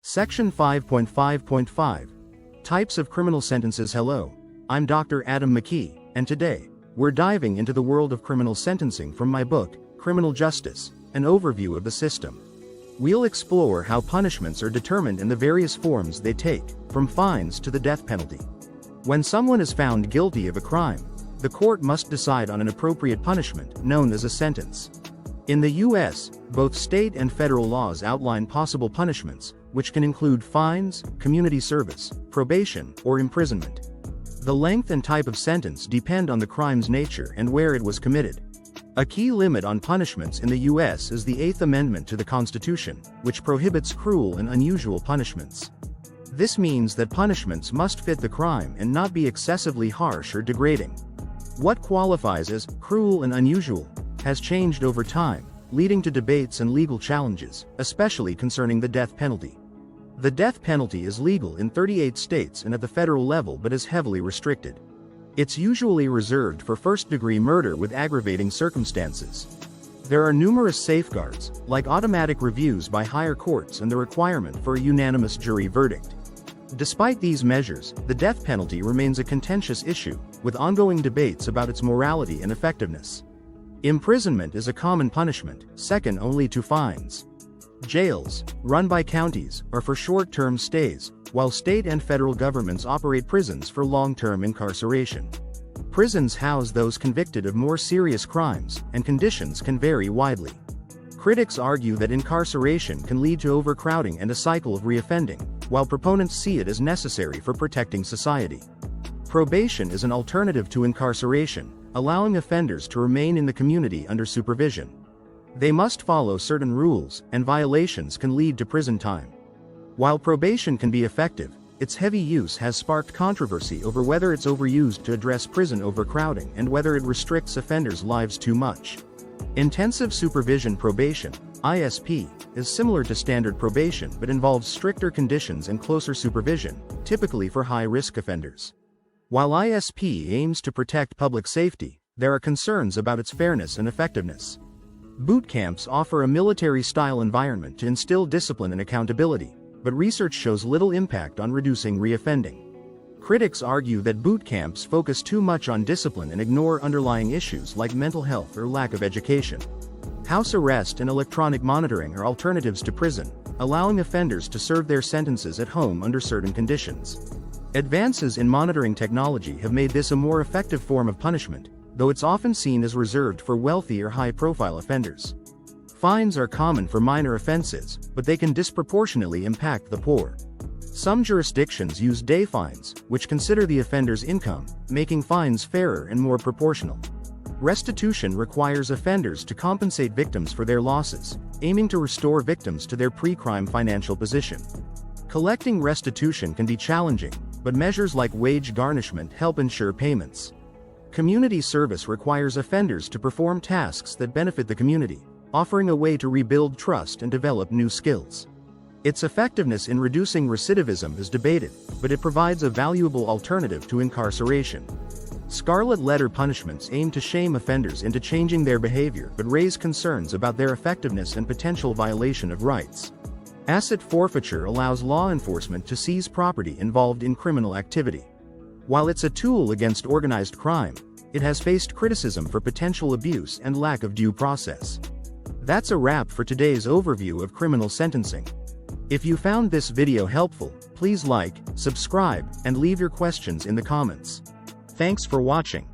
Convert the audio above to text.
Section 5.5.5. Types of criminal sentences. Hello, I'm Dr. Adam McKee, and today, we're diving into the world of criminal sentencing from my book, Criminal Justice, an overview of the system. We'll explore how punishments are determined and the various forms they take, from fines to the death penalty. When someone is found guilty of a crime, the court must decide on an appropriate punishment, known as a sentence. In the U.S., both state and federal laws outline possible punishments, which can include fines, community service, probation, or imprisonment. The length and type of sentence depend on the crime's nature and where it was committed. A key limit on punishments in the U.S. is the Eighth Amendment to the Constitution, which prohibits cruel and unusual punishments. This means that punishments must fit the crime and not be excessively harsh or degrading. What qualifies as cruel and unusual has changed over time, leading to debates and legal challenges, especially concerning the death penalty. The death penalty is legal in 38 states and at the federal level but is heavily restricted. It's usually reserved for first-degree murder with aggravating circumstances. There are numerous safeguards, like automatic reviews by higher courts and the requirement for a unanimous jury verdict. Despite these measures, the death penalty remains a contentious issue, with ongoing debates about its morality and effectiveness. Imprisonment is a common punishment, second only to fines. Jails, run by counties, are for short-term stays, while state and federal governments operate prisons for long-term incarceration. Prisons house those convicted of more serious crimes, and conditions can vary widely. Critics argue that incarceration can lead to overcrowding and a cycle of reoffending, while proponents see it as necessary for protecting society. Probation is an alternative to incarceration, allowing offenders to remain in the community under supervision. They must follow certain rules, and violations can lead to prison time. While probation can be effective, its heavy use has sparked controversy over whether it's overused to address prison overcrowding and whether it restricts offenders' lives too much. Intensive supervision probation, ISP, is similar to standard probation but involves stricter conditions and closer supervision, typically for high-risk offenders. While ISP aims to protect public safety, there are concerns about its fairness and effectiveness. Boot camps offer a military-style environment to instill discipline and accountability, but research shows little impact on reducing reoffending. Critics argue that boot camps focus too much on discipline and ignore underlying issues like mental health or lack of education. House arrest and electronic monitoring are alternatives to prison, allowing offenders to serve their sentences at home under certain conditions. Advances in monitoring technology have made this a more effective form of punishment, though it's often seen as reserved for wealthy or high-profile offenders. Fines are common for minor offenses, but they can disproportionately impact the poor. Some jurisdictions use day fines, which consider the offender's income, making fines fairer and more proportional. Restitution requires offenders to compensate victims for their losses, aiming to restore victims to their pre-crime financial position. Collecting restitution can be challenging, but measures like wage garnishment help ensure payments. Community service requires offenders to perform tasks that benefit the community, offering a way to rebuild trust and develop new skills. Its effectiveness in reducing recidivism is debated, but it provides a valuable alternative to incarceration. Scarlet letter punishments aim to shame offenders into changing their behavior but raise concerns about their effectiveness and potential violation of rights. Asset forfeiture allows law enforcement to seize property involved in criminal activity. While it's a tool against organized crime, it has faced criticism for potential abuse and lack of due process. That's a wrap for today's overview of criminal sentencing. If you found this video helpful, please like, subscribe, and leave your questions in the comments. Thanks for watching.